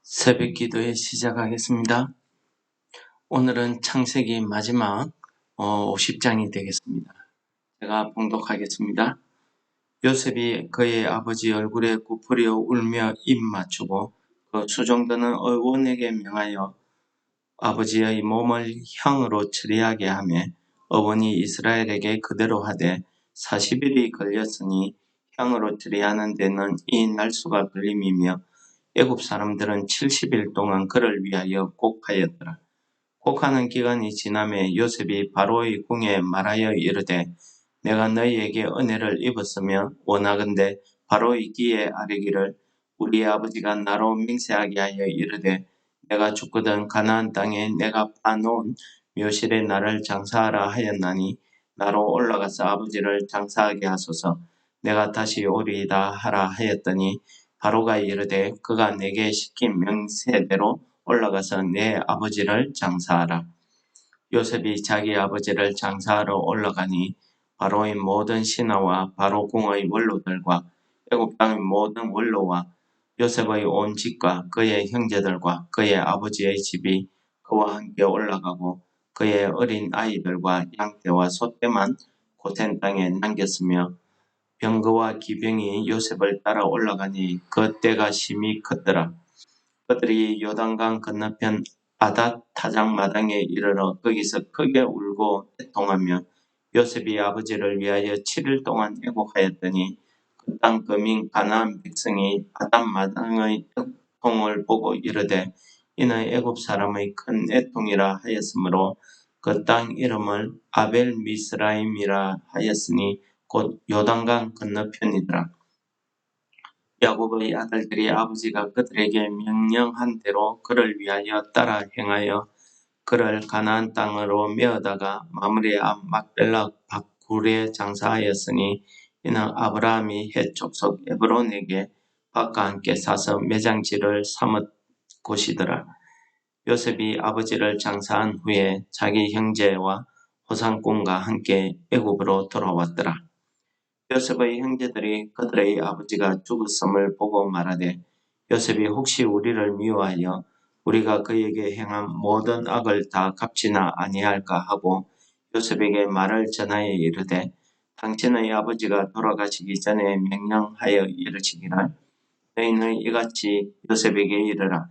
새벽 기도에 시작하겠습니다. 오늘은 창세기 마지막 50장이 되겠습니다. 제가 봉독하겠습니다. 요셉이 그의 아버지 얼굴에 굽으려 울며 입 맞추고 그 수종드는 어원에게 명하여 아버지의 몸을 향으로 처리하게 하며 어원이 이스라엘에게 그대로 하되 40일이 걸렸으니 향으로 처리하는 데는 이 날수가 걸림이며 애굽 사람들은 70일 동안 그를 위하여 곡하였더라. 곡하는 기간이 지남에 요셉이 바로의 궁에 말하여 이르되 내가 너희에게 은혜를 입었으며 원하건대 바로의 귀에 아뢰기를 우리 아버지가 나로 맹세하게 하여 이르되 내가 죽거든 가나안 땅에 내가 파놓은 묘실에 나를 장사하라 하였나니 나로 올라가서 아버지를 장사하게 하소서. 내가 다시 오리이다 하라 하였더니 바로가 이르되 그가 내게 시킨 명세대로 올라가서 내 아버지를 장사하라. 요셉이 자기 아버지를 장사하러 올라가니 바로의 모든 신하와 바로 궁의 원로들과 애굽 땅의 모든 원로와 요셉의 온 집과 그의 형제들과 그의 아버지의 집이 그와 함께 올라가고 그의 어린 아이들과 양떼와 소떼만 고센 땅에 남겼으며 병거와 기병이 요셉을 따라 올라가니 그 때가 심히 컸더라. 그들이 요단강 건너편 아닷 타작 마당에 이르러 거기서 크게 울고 애통하며 요셉이 아버지를 위하여 7일 동안 애곡하였더니 그 땅 거민 가나안 백성이 아닷 마당의 애통을 보고 이르되 이는 애굽 사람의 큰 애통이라 하였으므로 그 땅 이름을 아벨 미스라임이라 하였으니 곧 요단강 건너편이더라. 야곱의 아들들이 아버지가 그들에게 명령한 대로 그를 위하여 따라 행하여 그를 가나안 땅으로 메어다가 마므레 앞 막벨라 밭굴에 장사하였으니 이는 아브라함이 헷 족속 에브론에게 밭과 함께 사서 매장지를 삼은 곳이더라. 요셉이 아버지를 장사한 후에 자기 형제와 호상꾼과 함께 애굽으로 돌아왔더라. 요셉의 형제들이 그들의 아버지가 죽었음을 보고 말하되 요셉이 혹시 우리를 미워하여 우리가 그에게 행한 모든 악을 다 갚지나 아니할까 하고 요셉에게 말을 전하여 이르되 당신의 아버지가 돌아가시기 전에 명령하여 이르시기를 너희는 이같이 요셉에게 이르라.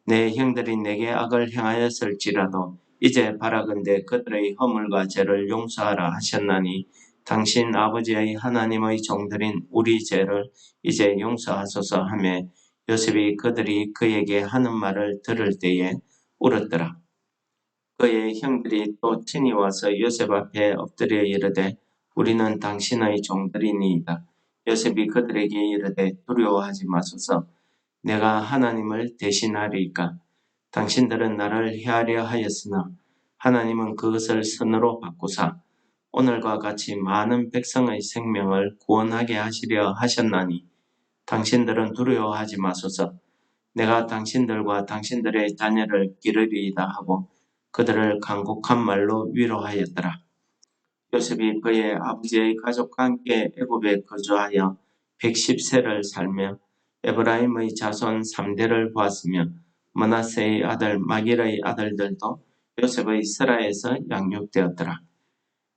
내 형들이 내게 악을 행하였을지라도 이제 바라건대 그들의 허물과 죄를 용서하라 하셨나니 당신 아버지의 하나님의 종들인 우리 죄를 이제 용서하소서 하며 요셉이 그들이 그에게 하는 말을 들을 때에 울었더라. 그의 형들이 또 친히 와서 요셉 앞에 엎드려 이르되 우리는 당신의 종들이니이다. 요셉이 그들에게 이르되 두려워하지 마소서. 내가 하나님을 대신하리이까. 당신들은 나를 해하려 하였으나 하나님은 그것을 선으로 바꾸사 오늘과 같이 많은 백성의 생명을 구원하게 하시려 하셨나니 당신들은 두려워하지 마소서. 내가 당신들과 당신들의 자녀를 기르리이다 하고 그들을 간곡한 말로 위로하였더라. 요셉이 그의 아버지의 가족과 함께 애굽에 거주하여 110세를 살며 에브라임의 자손 3대를 보았으며 므낫세의 아들 마길의 아들들도 요셉의 스라에서 양육되었더라.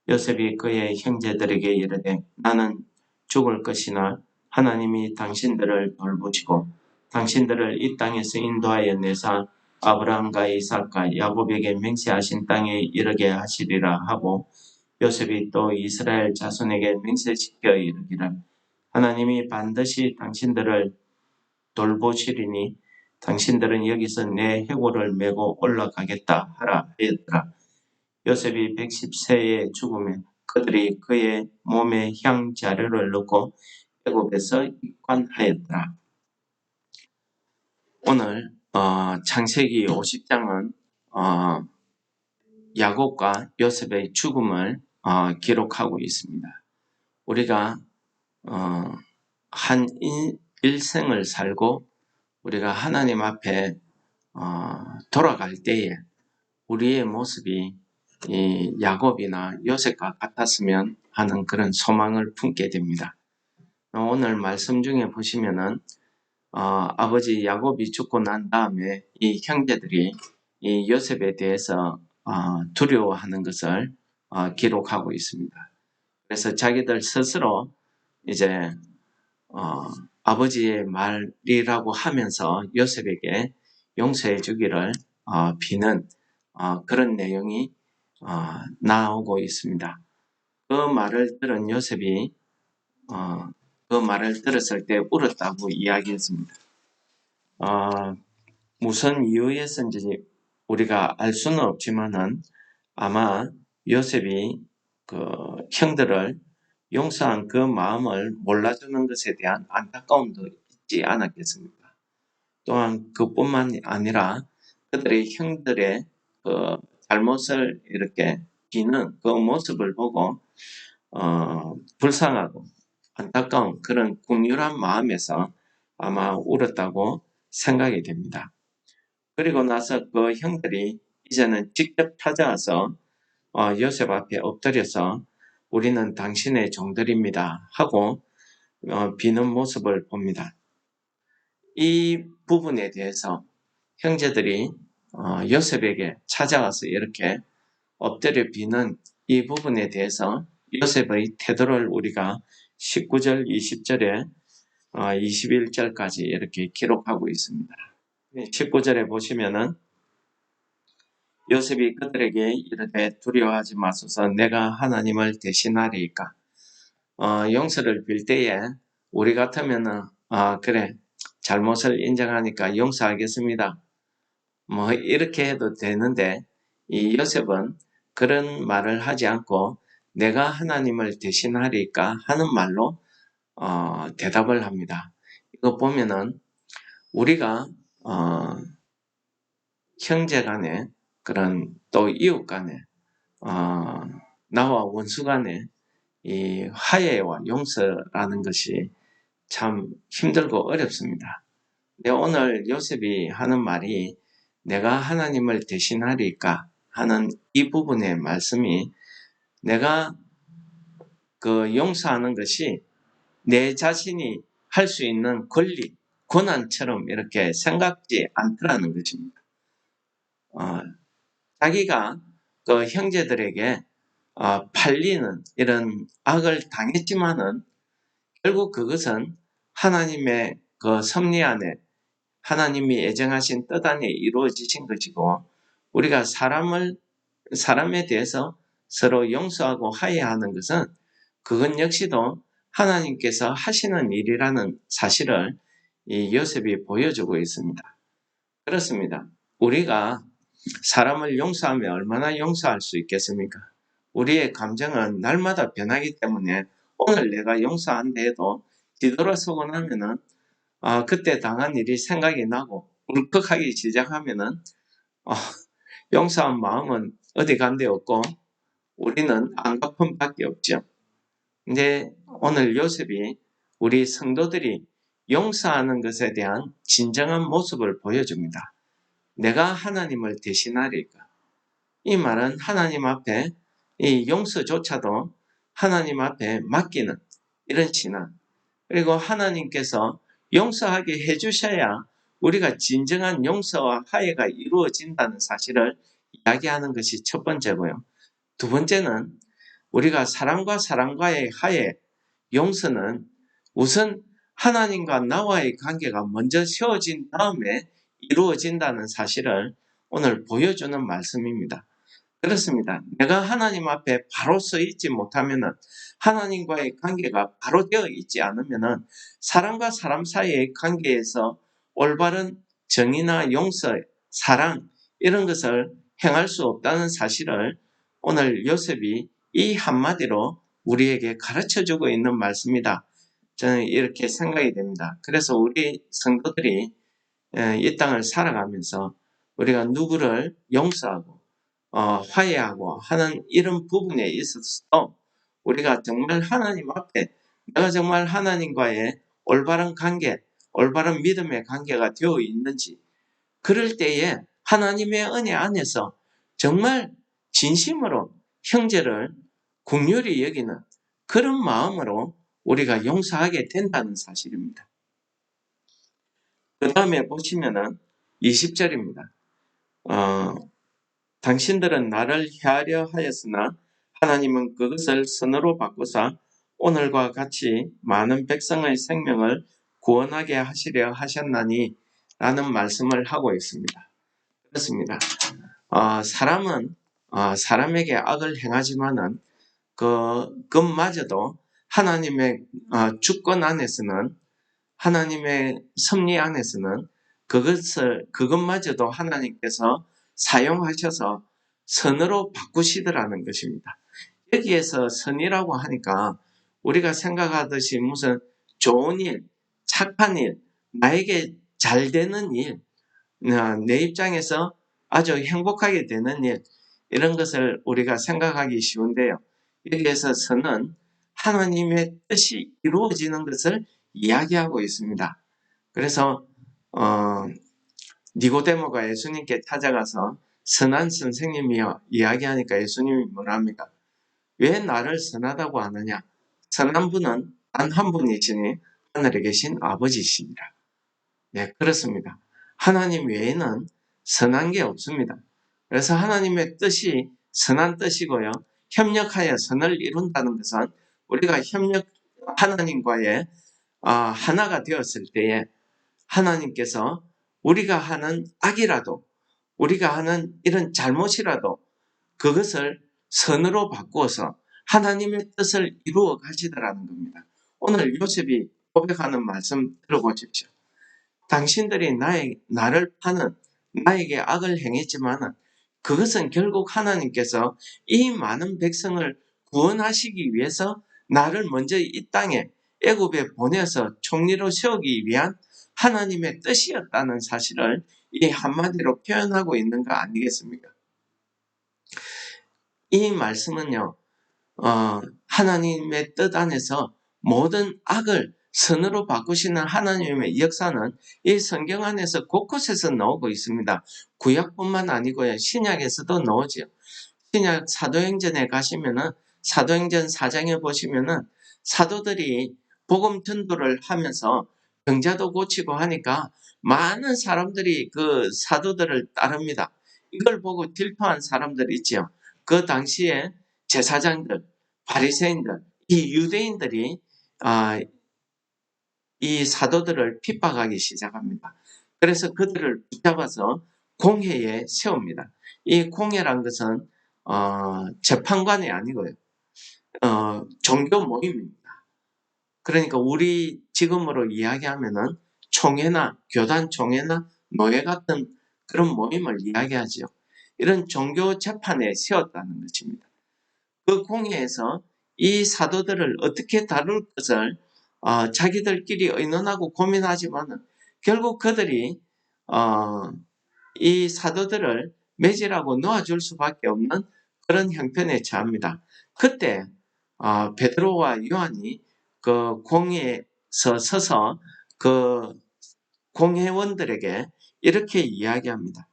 요셉이 그의 형제들에게 이르되 나는 죽을 것이나 하나님이 당신들을 돌보시고 당신들을 이 땅에서 인도하여 내사 아브라함과 이삭과 야곱에게 맹세하신 땅에 이르게 하시리라 하고 요셉이 또 이스라엘 자손에게 맹세시켜 이르기를 하나님이 반드시 당신들을 돌보시리니 당신들은 여기서 내 해골을 메고 올라가겠다 하라 하였더라. 요셉이 110세의 죽음에 그들이 그의 몸에 향 자료를 넣고 애굽에서 입관하였더라. 오늘 창세기 50장은 야곱과 요셉의 죽음을 기록하고 있습니다. 우리가 한 일생을 살고 우리가 하나님 앞에 돌아갈 때에 우리의 모습이 이 야곱이나 요셉과 같았으면 하는 그런 소망을 품게 됩니다. 오늘 말씀 중에 보시면은 아버지 야곱이 죽고 난 다음에 이 형제들이 이 요셉에 대해서 두려워하는 것을 기록하고 있습니다. 그래서 자기들 스스로 이제 아버지의 말이라고 하면서 요셉에게 용서해 주기를 비는 그런 내용이 나오고 있습니다. 그 말을 들은 요셉이 그 말을 들었을 때 울었다고 이야기했습니다. 무슨 이유에서인지 우리가 알 수는 없지만은 아마 요셉이 그 형들을 용서한 그 마음을 몰라주는 것에 대한 안타까움도 있지 않았겠습니까? 또한 그뿐만 아니라 그들의 형들의 그 잘못을 이렇게 비는 그 모습을 보고 불쌍하고 안타까운 그런 국률한 마음에서 아마 울었다고 생각이 됩니다. 그리고 나서 그 형들이 이제는 직접 찾아와서 요셉 앞에 엎드려서 우리는 당신의 종들입니다 하고 비는 모습을 봅니다. 이 부분에 대해서 형제들이 요셉에게 찾아와서 이렇게 엎드려 비는 이 부분에 대해서 요셉의 태도를 우리가 19절, 20절에 21절까지 이렇게 기록하고 있습니다. 19절에 보시면은 요셉이 그들에게 이르되 두려워하지 마소서 내가 하나님을 대신하리이까. 용서를 빌 때에 우리 같으면은 그래 잘못을 인정하니까 용서하겠습니다. 뭐 이렇게 해도 되는데 이 요셉은 그런 말을 하지 않고 내가 하나님을 대신하리까 하는 말로 대답을 합니다. 이거 보면은 우리가 형제 간에 그런 또 이웃 간에 나와 원수 간에 이 화해와 용서라는 것이 참 힘들고 어렵습니다. 근데 오늘 요셉이 하는 말이 내가 하나님을 대신하리까 하는 이 부분의 말씀이 내가 그 용서하는 것이 내 자신이 할 수 있는 권리, 권한처럼 이렇게 생각지 않더라는 것입니다. 자기가 그 형제들에게 팔리는 이런 악을 당했지만은 결국 그것은 하나님의 그 섭리 안에 하나님이 예정하신 뜻 안에 이루어지신 것이고 우리가 사람에 대해서 서로 용서하고 화해하는 것은 그건 역시도 하나님께서 하시는 일이라는 사실을 이 요셉이 보여주고 있습니다. 그렇습니다. 우리가 사람을 용서하면 얼마나 용서할 수 있겠습니까? 우리의 감정은 날마다 변하기 때문에 오늘 내가 용서한다 해도 뒤돌아서고 나면은 그때 당한 일이 생각이 나고 울컥하기 시작하면은 용서한 마음은 어디 간 데 없고 우리는 안갚음밖에 없죠. 근데 오늘 요셉이 우리 성도들이 용서하는 것에 대한 진정한 모습을 보여줍니다. 내가 하나님을 대신하리까. 이 말은 하나님 앞에 이 용서조차도 하나님 앞에 맡기는 이런 신앙. 그리고 하나님께서 용서하게 해주셔야 우리가 진정한 용서와 화해가 이루어진다는 사실을 이야기하는 것이 첫 번째고요. 두 번째는 우리가 사람과 사람과의 화해, 용서는 우선 하나님과 나와의 관계가 먼저 세워진 다음에 이루어진다는 사실을 오늘 보여주는 말씀입니다. 그렇습니다. 내가 하나님 앞에 바로 서 있지 못하면은 하나님과의 관계가 바로 되어 있지 않으면은 사람과 사람 사이의 관계에서 올바른 정의나 용서, 사랑 이런 것을 행할 수 없다는 사실을 오늘 요셉이 이 한마디로 우리에게 가르쳐주고 있는 말씀이다. 저는 이렇게 생각이 됩니다. 그래서 우리 성도들이 이 땅을 살아가면서 우리가 누구를 용서하고 화해하고 하는 이런 부분에 있어서도 우리가 정말 하나님 앞에 내가 정말 하나님과의 올바른 관계, 올바른 믿음의 관계가 되어 있는지 그럴 때에 하나님의 은혜 안에서 정말 진심으로 형제를 긍휼히 여기는 그런 마음으로 우리가 용서하게 된다는 사실입니다. 그 다음에 보시면은 20절입니다. 당신들은 나를 헤아려 하였으나 하나님은 그것을 선으로 바꾸사 오늘과 같이 많은 백성의 생명을 구원하게 하시려 하셨나니 라는 말씀을 하고 있습니다. 그렇습니다. 사람은 사람에게 악을 행하지만은 그것마저도 하나님의 주권 안에서는, 하나님의 섭리 안에서는 그것마저도 하나님께서 사용하셔서 선으로 바꾸시더라는 것입니다. 여기에서 선이라고 하니까 우리가 생각하듯이 무슨 좋은 일, 착한 일, 나에게 잘 되는 일, 내 입장에서 아주 행복하게 되는 일, 이런 것을 우리가 생각하기 쉬운데요. 여기에서 선은 하나님의 뜻이 이루어지는 것을 이야기하고 있습니다. 그래서 니고데모가 예수님께 찾아가서 선한 선생님이여 이야기하니까 예수님이 뭐라 합니까? 왜 나를 선하다고 하느냐? 선한 분은 단 한 분이시니 하늘에 계신 아버지이십니다. 네, 그렇습니다. 하나님 외에는 선한 게 없습니다. 그래서 하나님의 뜻이 선한 뜻이고요. 협력하여 선을 이룬다는 것은 우리가 하나님과의 하나가 되었을 때에 하나님께서 우리가 하는 악이라도, 우리가 하는 이런 잘못이라도 그것을 선으로 바꾸어서 하나님의 뜻을 이루어 가시더라는 겁니다. 오늘 요셉이 고백하는 말씀 들어보십시오. 당신들이 나를 파는, 나에게 악을 행했지만 그것은 결국 하나님께서 이 많은 백성을 구원하시기 위해서 나를 먼저 이 땅에 애굽에 보내서 총리로 세우기 위한 하나님의 뜻이었다는 사실을 이 한마디로 표현하고 있는 거 아니겠습니까? 이 말씀은요, 하나님의 뜻 안에서 모든 악을 선으로 바꾸시는 하나님의 역사는 이 성경 안에서 곳곳에서 나오고 있습니다. 구약뿐만 아니고요, 신약에서도 나오죠. 신약 사도행전에 가시면은 사도행전 4장에 보시면은 사도들이 복음 전도를 하면서 병자도 고치고 하니까 많은 사람들이 그 사도들을 따릅니다. 이걸 보고 질투한 사람들 있죠. 그 당시에 제사장들, 바리새인들, 이 유대인들이 이 사도들을 핍박하기 시작합니다. 그래서 그들을 붙잡아서 공회에 세웁니다. 이 공회란 것은 재판관이 아니고요. 종교 모임입니다. 그러니까 우리 지금으로 이야기하면은 총회나 교단 총회나 노예 같은 그런 모임을 이야기하죠. 이런 종교 재판에 세웠다는 것입니다. 그 공회에서 이 사도들을 어떻게 다룰 것을 자기들끼리 의논하고 고민하지만 결국 그들이 이 사도들을 매질하고 놓아줄 수밖에 없는 그런 형편에 처합니다. 그때 베드로와 요한이 그 공회에서 서서 그 공회원들에게 이렇게 이야기합니다.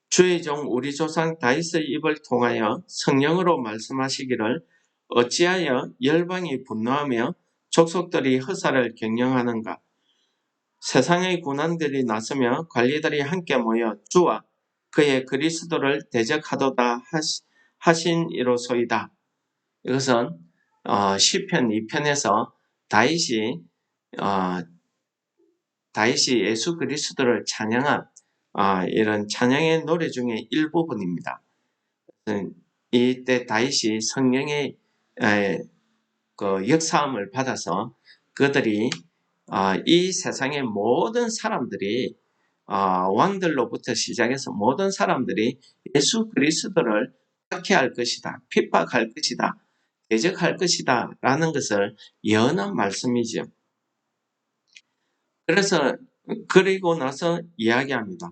주의 종 우리 조상 다윗의 입을 통하여 성령으로 말씀하시기를 어찌하여 열방이 분노하며 족속들이 허사를 경영하는가? 세상의 군왕들이 나서며 관리들이 함께 모여 주와 그의 그리스도를 대적하도다 하신 이로소이다. 이것은 시편 2편에서 다윗이 예수 그리스도를 찬양한 이런 찬양의 노래 중에 일부분입니다. 이때 다윗이 성령의 그 역사함을 받아서 그들이 이 세상의 모든 사람들이 왕들로부터 시작해서 모든 사람들이 예수 그리스도를 박해할 것이다, 핍박할 것이다, 대적할 것이다 라는 것을 예언한 말씀이죠. 그래서 그리고 나서 이야기합니다.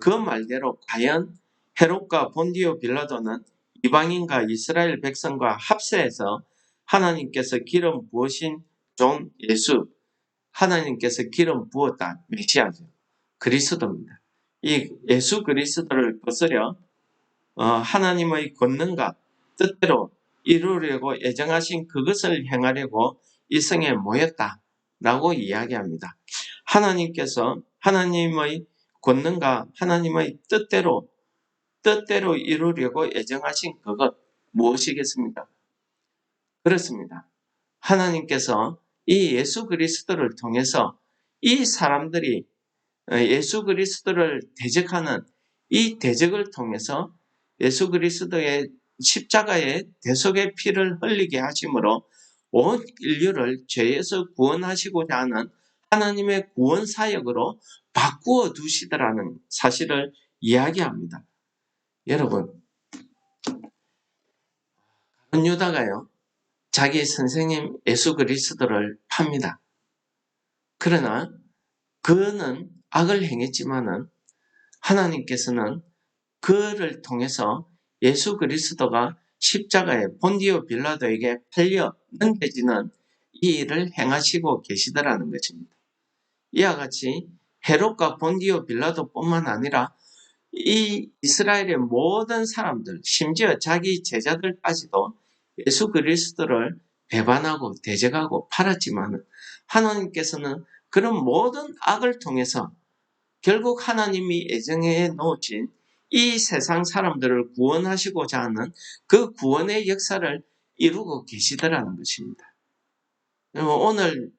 그 말대로 과연 헤롯과 본디오 빌라도는 이방인과 이스라엘 백성과 합세해서 하나님께서 기름 부으신 종 예수, 하나님께서 기름 부었다 메시아죠. 그리스도입니다. 이 예수 그리스도를 거스려 하나님의 권능과 뜻대로 이루려고 예정하신 그것을 행하려고 이 성에 모였다라고 이야기합니다. 하나님께서 하나님의 권능과 하나님의 뜻대로 이루려고 예정하신 그것 무엇이겠습니까? 그렇습니다. 하나님께서 이 예수 그리스도를 통해서 이 사람들이 예수 그리스도를 대적하는 이 대적을 통해서 예수 그리스도의 십자가의 대속의 피를 흘리게 하심으로 온 인류를 죄에서 구원하시고자 하는 하나님의 구원 사역으로 바꾸어 두시더라는 사실을 이야기합니다. 여러분, 가룟 유다가요, 자기 선생님 예수 그리스도를 팝니다. 그러나 그는 악을 행했지만은 하나님께서는 그를 통해서 예수 그리스도가 십자가에 본디오 빌라도에게 팔려 넘겨지는 이 일을 행하시고 계시더라는 것입니다. 이와 같이 헤롯과 본디오 빌라도뿐만 아니라 이 이스라엘의 모든 사람들, 심지어 자기 제자들까지도 예수 그리스도를 배반하고 대적하고 팔았지만 하나님께서는 그런 모든 악을 통해서 결국 하나님이 예정해 놓으신 이 세상 사람들을 구원하시고자 하는 그 구원의 역사를 이루고 계시더라는 것입니다. 오늘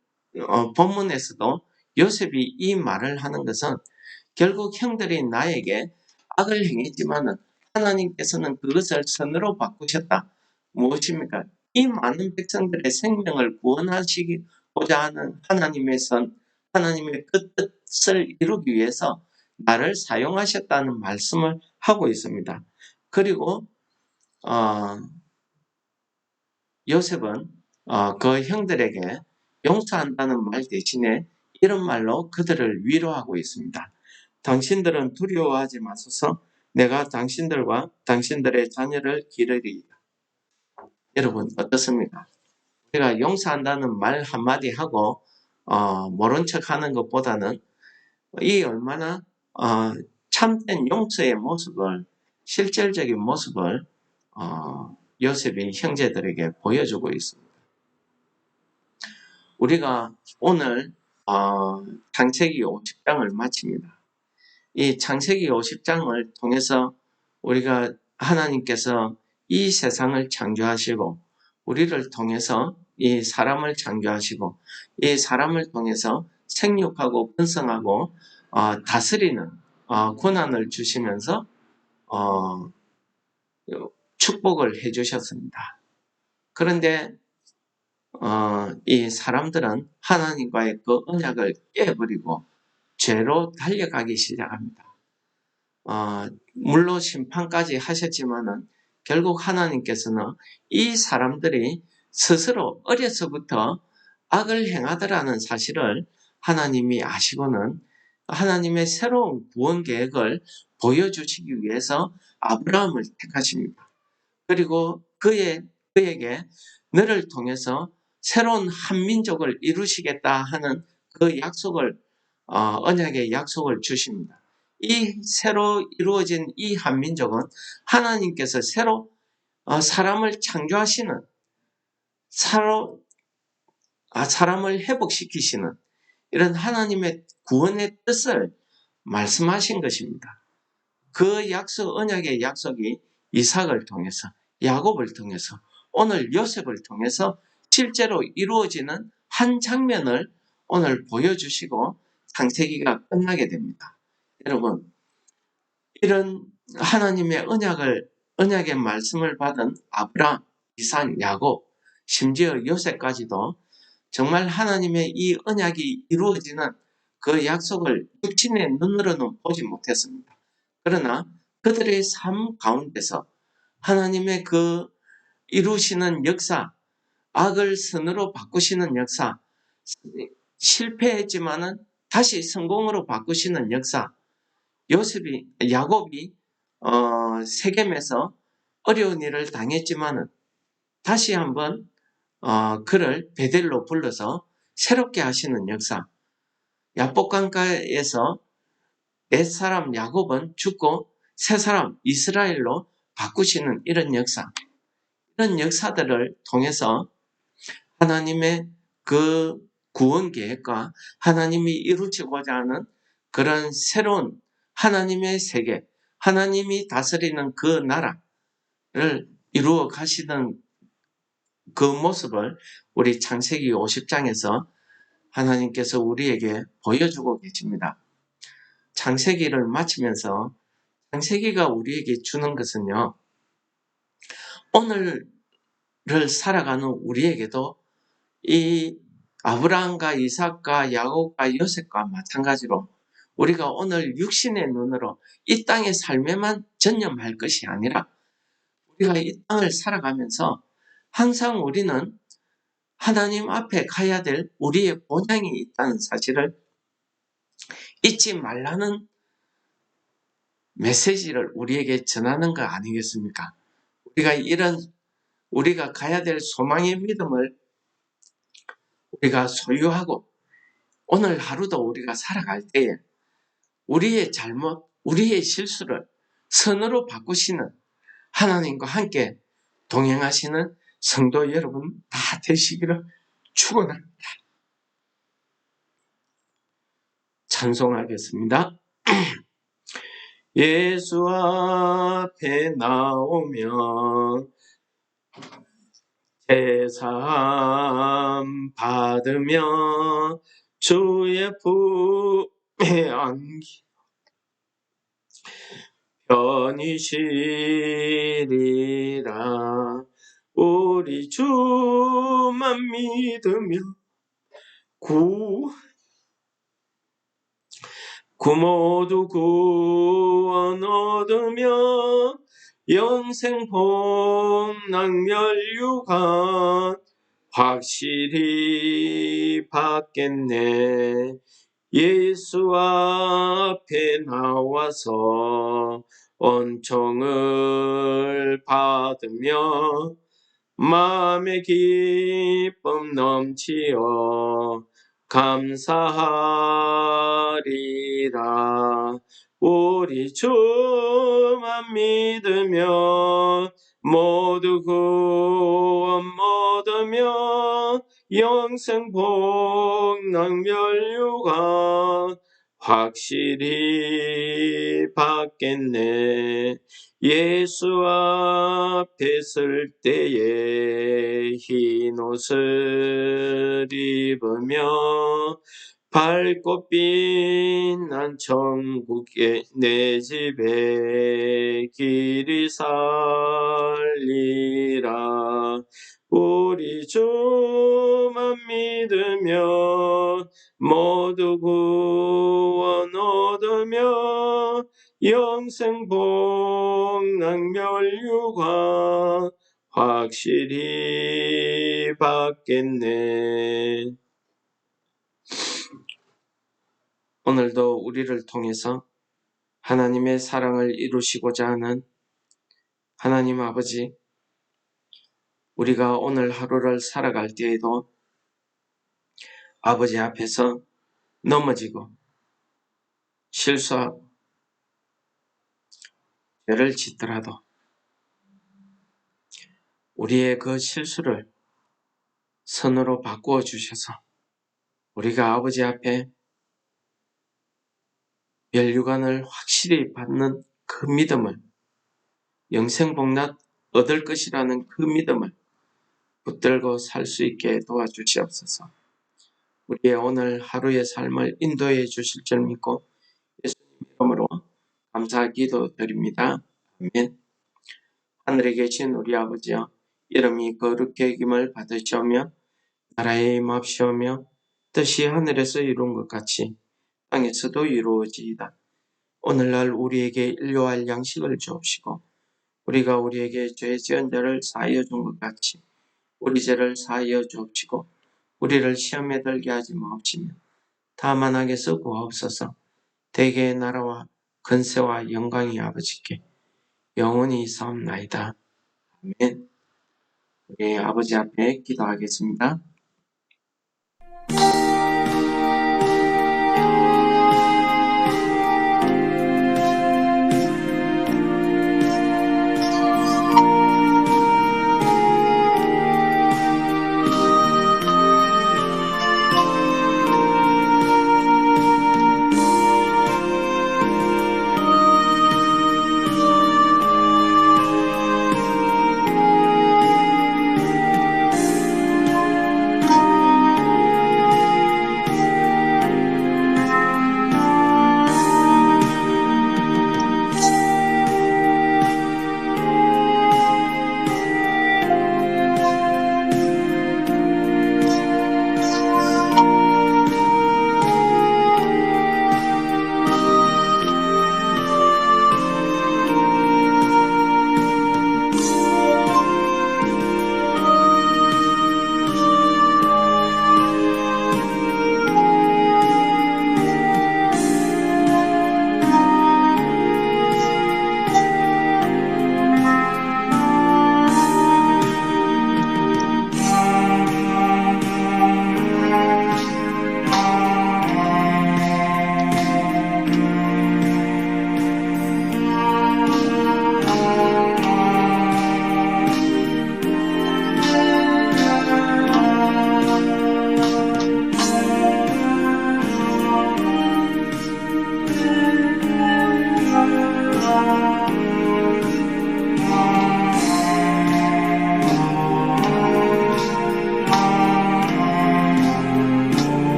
본문에서도 요셉이 이 말을 하는 것은 결국 형들이 나에게 악을 행했지만 하나님께서는 그것을 선으로 바꾸셨다. 무엇입니까? 이 많은 백성들의 생명을 구원하시고자 하는 하나님의 선, 하나님의 그 뜻을 이루기 위해서 나를 사용하셨다는 말씀을 하고 있습니다. 그리고 요셉은 그 형들에게 용서한다는 말 대신에 이런 말로 그들을 위로하고 있습니다. 당신들은 두려워하지 마소서. 내가 당신들과 당신들의 자녀를 기르리이다. 여러분 어떻습니까? 우리가 용서한다는 말 한마디 하고 모른 척하는 것보다는 이 얼마나 참된 용서의 모습을, 실질적인 모습을 요셉이 형제들에게 보여주고 있습니다. 우리가 오늘 창세기 50장을 마칩니다. 이 창세기 50장을 통해서 우리가 하나님께서 이 세상을 창조하시고 우리를 통해서 이 사람을 창조하시고 이 사람을 통해서 생육하고 번성하고 다스리는 권한을 주시면서 축복을 해주셨습니다. 그런데 이 사람들은 하나님과의 그 언약을 깨버리고 죄로 달려가기 시작합니다. 물론 심판까지 하셨지만은 결국 하나님께서는 이 사람들이 스스로 어려서부터 악을 행하더라는 사실을 하나님이 아시고는 하나님의 새로운 구원 계획을 보여주시기 위해서 아브라함을 택하십니다. 그리고 그에게 너를 통해서 새로운 한민족을 이루시겠다 하는 그 약속을 언약의 약속을 주십니다. 이 새로 이루어진 이 한민족은 하나님께서 새로 사람을 창조하시는 사람을 회복시키시는 이런 하나님의 구원의 뜻을 말씀하신 것입니다. 그 약속, 언약의 약속이 이삭을 통해서, 야곱을 통해서, 오늘 요셉을 통해서 실제로 이루어지는 한 장면을 오늘 보여주시고 창세기가 끝나게 됩니다. 여러분, 이런 하나님의 언약의 말씀을 받은 아브라함, 이삭, 야곱, 심지어 요셉까지도 정말 하나님의 이 언약이 이루어지는 그 약속을 육신의 눈으로는 보지 못했습니다. 그러나 그들의 삶 가운데서 하나님의 그 이루시는 역사, 악을 선으로 바꾸시는 역사, 실패했지만은 다시 성공으로 바꾸시는 역사, 야곱이 세겜에서 어려운 일을 당했지만은 다시 한번 그를 베델로 불러서 새롭게 하시는 역사, 야복강가에서 옛사람 야곱은 죽고 새사람 이스라엘로 바꾸시는 이런 역사, 이런 역사들을 통해서 하나님의 그 구원 계획과 하나님이 이루시고자 하는 그런 새로운 하나님의 세계, 하나님이 다스리는 그 나라를 이루어 가시던 그 모습을 우리 창세기 50장에서 하나님께서 우리에게 보여주고 계십니다. 창세기를 마치면서 창세기가 우리에게 주는 것은요, 오늘을 살아가는 우리에게도 이 아브라함과 이삭과 야곱과 요셉과 마찬가지로 우리가 오늘 육신의 눈으로 이 땅의 삶에만 전념할 것이 아니라 우리가 이 땅을 살아가면서 항상 우리는 하나님 앞에 가야 될 우리의 본향이 있다는 사실을 잊지 말라는 메시지를 우리에게 전하는 거 아니겠습니까? 우리가 가야 될 소망의 믿음을 우리가 소유하고 오늘 하루도 우리가 살아갈 때에 우리의 잘못, 우리의 실수를 선으로 바꾸시는 하나님과 함께 동행하시는 성도 여러분 다 되시기를 축원합니다. 찬송하겠습니다. 예수 앞에 나오면 제삼 받으며 주의 품에 안기 편히 쉬리라. 우리 주만 믿으며 모두 구원 얻으며 영생 복락 면류관 확실히 받겠네. 예수 앞에 나와서 은총을 받으며 마음의 기쁨 넘치어 감사하리라. 우리 주만 믿으며 모두 구원 얻으며 영생 복락 면류관 확실히 받겠네. 예수 앞에 설 때에 흰 옷을 입으며 밝고 빛난 천국의 내 집에 길이 살리라. 우리 주만 믿으며 모두 구원 얻으며 영생 복락 면류관 확실히 받겠네. 오늘도 우리를 통해서 하나님의 사랑을 이루시고자 하는 하나님 아버지, 우리가 오늘 하루를 살아갈 때에도 아버지 앞에서 넘어지고 실수하고 죄를 짓더라도 우리의 그 실수를 선으로 바꾸어 주셔서 우리가 아버지 앞에 면류관을 확실히 받는 그 믿음을, 영생복락 얻을 것이라는 그 믿음을 붙들고 살 수 있게 도와주시옵소서. 우리의 오늘 하루의 삶을 인도해 주실 줄 믿고 예수님 이름으로 감사 기도드립니다. 아멘. 하늘에 계신 우리 아버지여, 이름이 거룩히 여김을 받으시오며 나라의 임합시오며 뜻이 하늘에서 이룬 것 같이 땅에서도 이루어지이다. 오늘날 우리에게 일용할 양식을 주옵시고 우리가 우리에게 죄 지은 자를 사하여 준 것 같이 우리 죄를 사하여 주옵시고 우리를 시험에 들게 하지 마옵시며 다만 악에서 구하옵소서. 대개의 나라와 근세와 영광이 아버지께 영원히 있사옵나이다. 아멘. 우리 아버지 앞에 기도하겠습니다.